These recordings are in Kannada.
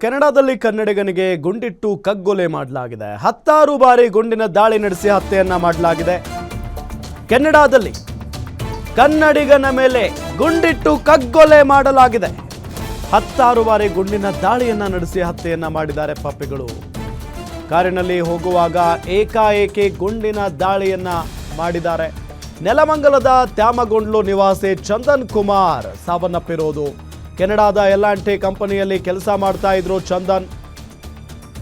ಕೆನಡಾದಲ್ಲಿ ಕನ್ನಡಿಗನಿಗೆ ಗುಂಡಿಟ್ಟು ಕಗ್ಗೊಲೆ ಮಾಡಲಾಗಿದೆ. 10 ಬಾರಿ ಗುಂಡಿನ ದಾಳಿ ನಡೆಸಿ ಹತ್ಯೆಯನ್ನ ಮಾಡಲಾಗಿದೆ. ಕೆನಡಾದಲ್ಲಿ ಕನ್ನಡಿಗನ ಮೇಲೆ ಗುಂಡಿಟ್ಟು ಕಗ್ಗೊಲೆ ಮಾಡಲಾಗಿದೆ. 10 ಬಾರಿ ಗುಂಡಿನ ದಾಳಿಯನ್ನ ನಡೆಸಿ ಹತ್ಯೆಯನ್ನ ಮಾಡಿದ್ದಾರೆ ಪಾಪಿಗಳು. ಕಾರಿನಲ್ಲಿ ಹೋಗುವಾಗ ಏಕಾಏಕಿ ಗುಂಡಿನ ದಾಳಿಯನ್ನ ಮಾಡಿದ್ದಾರೆ. ನೆಲಮಂಗಲದ ತ್ಯಾಮಗೊಂಡ್ಲು ನಿವಾಸಿ ಚಂದನ್ ಕುಮಾರ್ ಸಾವನ್ನಪ್ಪಿರೋದು. ಕೆನಡಾದ L&T ಕಂಪನಿಯಲ್ಲಿ ಕೆಲಸ ಮಾಡ್ತಾ ಇದ್ರು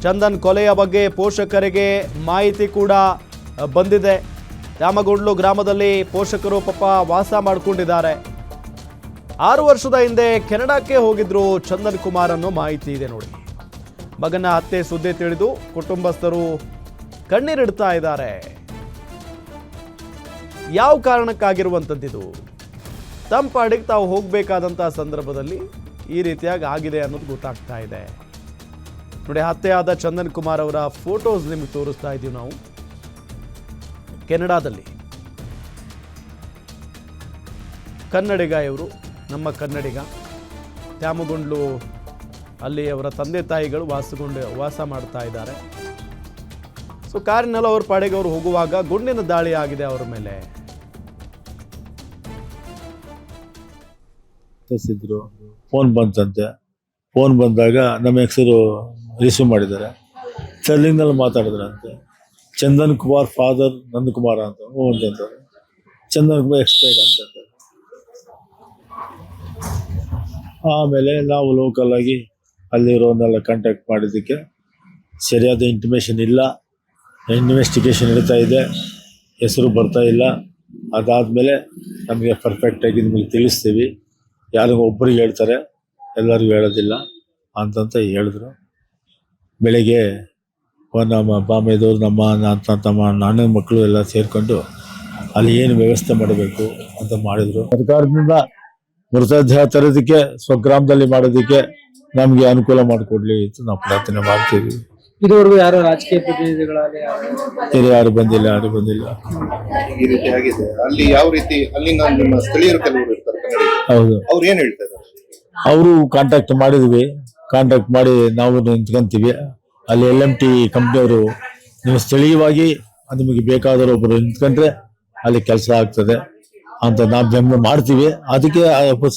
ಚಂದನ್ ಕೊಲೆಯ ಬಗ್ಗೆ ಪೋಷಕರಿಗೆ ಮಾಹಿತಿ ಕೂಡ ಬಂದಿದೆ. ತ್ಯಾಮಗೊಂಡ್ಲು ಗ್ರಾಮದಲ್ಲಿ ಪೋಷಕರು ವಾಸ ಮಾಡಿಕೊಂಡಿದ್ದಾರೆ. 6 ವರ್ಷದ ಹಿಂದೆ ಕೆನಡಾಕ್ಕೆ ಹೋಗಿದ್ರು ಚಂದನ್ ಕುಮಾರ್ ಅನ್ನೋ ಮಾಹಿತಿ ಇದೆ ನೋಡಿ. ಮಗನ ಹತ್ಯೆ ಸುದ್ದಿ ತಿಳಿದು ಕುಟುಂಬಸ್ಥರು ಕಣ್ಣೀರಿಡ್ತಾ ಇದ್ದಾರೆ. ಯಾವ ಕಾರಣಕ್ಕಾಗಿರುವಂಥದ್ದಿದು? ತಮ್ಮ ಪಾಡಿಗೆ ತಾವು ಹೋಗಬೇಕಾದಂಥ ಸಂದರ್ಭದಲ್ಲಿ ಈ ರೀತಿಯಾಗಿ ಆಗಿದೆ ಅನ್ನೋದು ಗೊತ್ತಾಗ್ತಾ ಇದೆ ನೋಡಿ. ಹತ್ಯೆಯಾದ ಚಂದನ್ ಕುಮಾರ್ ಅವರ ಫೋಟೋಸ್ ನಿಮಗೆ ತೋರಿಸ್ತಾ ಇದ್ದೀವಿ ನಾವು. ಕೆನಡಾದಲ್ಲಿ ಕನ್ನಡಿಗ ಇವರು, ನಮ್ಮ ಕನ್ನಡಿಗ. ತ್ಯಾಮಗೊಂಡ್ಲು ಅಲ್ಲಿ ಅವರ ತಂದೆ ತಾಯಿಗಳು ವಾಸ ಮಾಡ್ತಾ ಇದ್ದಾರೆ. ಸೊ ಕಾರಿನಲ್ಲಿ ಅವ್ರ ಪಾಡಿಗೆ ಅವರು ಹೋಗುವಾಗ ಗುಂಡಿನ ದಾಳಿ ಆಗಿದೆ ಅವರ ಮೇಲೆ. ಫೋನ್ ಬಂತಂತೆ. ಫೋನ್ ಬಂದಾಗ ನಮ್ಮ ಹೆಸರು ರಿಸೀವ್ ಮಾಡಿದ್ದಾರೆ. ಸ್ಟರ್ಲಿಂಗ್ನಲ್ಲಿ ಮಾತಾಡಿದ್ರಂತೆ. ಚಂದನ್ ಕುಮಾರ್ ಫಾದರ್ ನಂದಕುಮಾರ ಅಂತ ಅಂತಂತಾರೆ. ಚಂದನ್ ಕುಮಾರ್ ಎಕ್ಸ್ಪೈರ್ಡ್ ಅಂತ. ಆಮೇಲೆ ನಾವು ಲೋಕಲ್ ಆಗಿ ಅಲ್ಲಿರೋನೆಲ್ಲ ಕಾಂಟ್ಯಾಕ್ಟ್ ಮಾಡಿದ್ದಕ್ಕೆ ಸರಿಯಾದ ಇಂಟಿಮೇಷನ್ ಇಲ್ಲ, ಇನ್ವೆಸ್ಟಿಗೇಷನ್ ನಡೀತಾ ಇದೆ, ಹೆಸರು ಬರ್ತಾ ಇಲ್ಲ. ಅದಾದಮೇಲೆ ನಮಗೆ ಪರ್ಫೆಕ್ಟಾಗಿ ನಿಮಗೆ ತಿಳಿಸ್ತೀವಿ. ಯಾರಿಗೂ ಒಬ್ಬರಿಗೆ ಹೇಳ್ತಾರೆ, ಎಲ್ಲರಿಗೂ ಹೇಳೋದಿಲ್ಲ ಅಂತಂತ ಹೇಳಿದ್ರು. ಬೆಳಿಗ್ಗೆ ನಮ್ಮ ಬಾಮೆದವ್ರು, ನಮ್ಮ ಅಣ್ಣನ ಮಕ್ಕಳು ಎಲ್ಲ ಸೇರಿಕೊಂಡು ಅಲ್ಲಿ ಏನು ವ್ಯವಸ್ಥೆ ಮಾಡಬೇಕು ಅಂತ ಮಾಡಿದರು. ಸರ್ಕಾರದಿಂದ ಮೃತದೇಹ ತರೋದಕ್ಕೆ ಸ್ವಗ್ರಾಮದಲ್ಲಿ ಮಾಡೋದಕ್ಕೆ ನಮಗೆ ಅನುಕೂಲ ಮಾಡಿಕೊಡ್ಲಿ ಅಂತ ನಾವು ಪ್ರಾರ್ಥನೆ ಮಾಡ್ತೀವಿ. ಇದುವರೆಗೂ ಯಾರು ರಾಜಕೀಯ ಪ್ರತಿನಿಧಿಗಳಲ್ಲಿ ಯಾರು ಬಂದಿಲ್ಲ. ಈ ರೀತಿ ಆಗಿದೆ. ಅಲ್ಲಿ ಯಾವ ರೀತಿ ಅಲ್ಲಿನ ನಿಮ್ಮ ಸ್ಥಳೀಯರು ಕೆಲವರು ಇರ್ತಾರೆ, ಹೌದು, ಅವ್ರು ಏನ್ ಹೇಳ್ತಾರೆ? ಅವರು ಕಾಂಟ್ಯಾಕ್ಟ್ ಮಾಡಿದ್ವಿ. ಕಾಂಟ್ಯಾಕ್ಟ್ ಮಾಡಿ ನಾವು ನಿಂತ್ಕೊಂತೀವಿ. ಅಲ್ಲಿ L&T ಕಂಪ್ನಿಯವರು ನೀವು ಸ್ಥಳೀಯವಾಗಿ ನಿಮಗೆ ಬೇಕಾದರೂ ಒಬ್ಬರು ನಿಂತ್ಕೊಂಡ್ರೆ ಅಲ್ಲಿ ಕೆಲಸ ಆಗ್ತದೆ ಅಂತ ನಾವು ಬೆಂಬಲ ಮಾಡ್ತೀವಿ. ಅದಕ್ಕೆ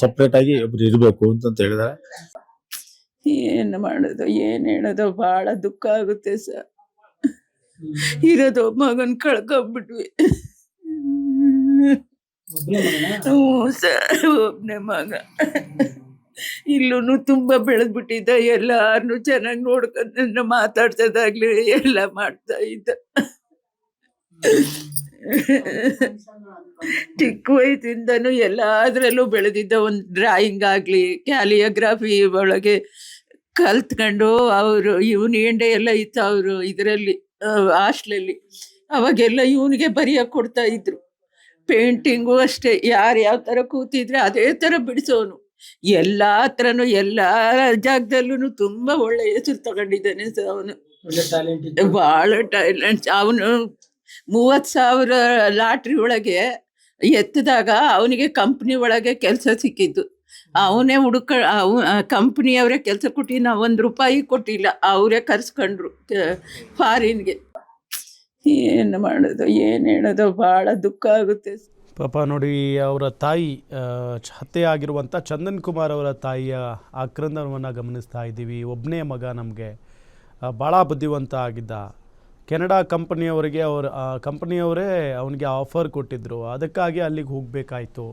ಸಪ್ರೇಟ್ ಆಗಿ ಒಬ್ರು ಇರಬೇಕು ಅಂತ ಹೇಳಿದ್ದಾರೆ. ಏನು ಮಾಡೋದು, ಏನು ಹೇಳೋದು, ಬಹಳ ದುಃಖ ಆಗುತ್ತೆ ಸರ್. ಇರೋದು ಮಗನ್ ಕಳ್ಕೊಂಡ್ಬಿಟ್ವಿ. ಹ್ಞೂ ಸರ್, ಒಬ್ಬನೇ ಮಗ. ಇಲ್ಲೂ ತುಂಬಾ ಬೆಳೆದ್ಬಿಟ್ಟಿದ್ದ. ಎಲ್ಲಾರನು ಚೆನ್ನಾಗಿ ನೋಡ್ಕೊಂಡು ಮಾತಾಡ್ಸೋದಾಗ್ಲಿ ಎಲ್ಲ ಮಾಡ್ತಾ ಇದ್ದ. ಚಿಕ್ಕ ವಯಸ್ಸಿಂದನೂ ಎಲ್ಲಾದ್ರಲ್ಲೂ ಬೆಳೆದಿದ್ದ. ಒಂದು ಡ್ರಾಯಿಂಗ್ ಆಗ್ಲಿ, ಕ್ಯಾಲಿಯೋಗ್ರಾಫಿ ಒಳಗೆ ಕಲ್ತ್ಕೊಂಡು ಅವರು ಯೂನಿಯನ್ ಎಲ್ಲ ಇತ್ತು ಅವರು ಇದರಲ್ಲಿ ಹಾಸ್ಟ್ಲಲ್ಲಿ. ಅವಾಗೆಲ್ಲ ಇವನಿಗೆ ಬರೆಯಕ್ಕೆ ಕೊಡ್ತಾ ಇದ್ರು. ಪೇಂಟಿಂಗು ಅಷ್ಟೇ, ಯಾರು ಯಾವ ಥರ ಕೂತಿದ್ರೆ ಅದೇ ಥರ ಬಿಡಿಸೋನು. ಎಲ್ಲ ಹತ್ರನೂ ಎಲ್ಲ ಜಾಗದಲ್ಲೂ ತುಂಬ ಒಳ್ಳೆ ಹೆಸರು ತಗೊಂಡಿದ್ದಾನೆ ಸರ್ ಅವನು. ಭಾಳ ಟ್ಯಾಲೆಂಟ್. ಅವನು 30,000 ಲಾಟ್ರಿ ಒಳಗೆ ಎತ್ತಿದಾಗ ಅವನಿಗೆ ಕಂಪ್ನಿ ಒಳಗೆ ಕೆಲಸ ಸಿಕ್ಕಿದ್ದು. ಅವನೇ ಕಂಪ್ನಿಯವರೇ ಕೆಲಸ ಕೊಟ್ಟು ನಾವು ₹1 ಕೊಟ್ಟಿಲ್ಲ. ಅವರೇ ಕರ್ಸ್ಕೊಂಡ್ರು ಫಾರಿನ್ಗೆ. ಏನು ಮಾಡೋದು, ಏನು ಹೇಳೋದು, ಭಾಳ ದುಃಖ ಆಗುತ್ತೆ ಪಾಪ ನೋಡಿ. ಅವರ ತಾಯಿ ಹತ್ಯೆ ಆಗಿರುವಂಥ ಚಂದನ್ ಕುಮಾರ್ ಅವರ ತಾಯಿಯ ಆಕ್ರಂದನವನ್ನು ಗಮನಿಸ್ತಾ ಇದ್ದೀವಿ. ಒಬ್ಬನೇ ಮಗ, ನಮಗೆ ಭಾಳ ಬುದ್ಧಿವಂತ ಆಗಿದ್ದ. ಕೆನಡಾ ಕಂಪನಿಯವರೇ ಅವನಿಗೆ ಆಫರ್ ಕೊಟ್ಟಿದ್ದರು. ಅದಕ್ಕಾಗಿ ಅಲ್ಲಿಗೆ ಹೋಗಬೇಕಾಯಿತು.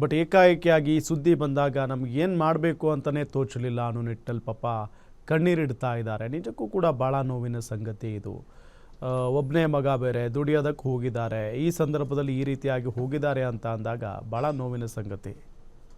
ಬಟ್ ಏಕಾಏಕಿಯಾಗಿ ಸುದ್ದಿ ಬಂದಾಗ ನಮಗೇನು ಮಾಡಬೇಕು ಅಂತಲೇ ತೋಚಲಿಲ್ಲ ಅನ್ನೋ ನಿಟ್ಟಲ್ಲಿ ಪಾಪ ಕಣ್ಣೀರಿಡ್ತಾ ಇದ್ದಾರೆ. ನಿಜಕ್ಕೂ ಕೂಡ ಭಾಳ ನೋವಿನ ಸಂಗತಿ ಇದು. ಒಬ್ಬನೇ ಮಗ ಬೇರೆ, ದುಡಿಯೋದಕ್ಕೆ ಹೋಗಿದ್ದಾರೆ. ಈ ಸಂದರ್ಭದಲ್ಲಿ ಈ ರೀತಿಯಾಗಿ ಹೋಗಿದ್ದಾರೆ ಅಂತ ಅಂದಾಗ ಭಾಳ ನೋವಿನ ಸಂಗತಿ.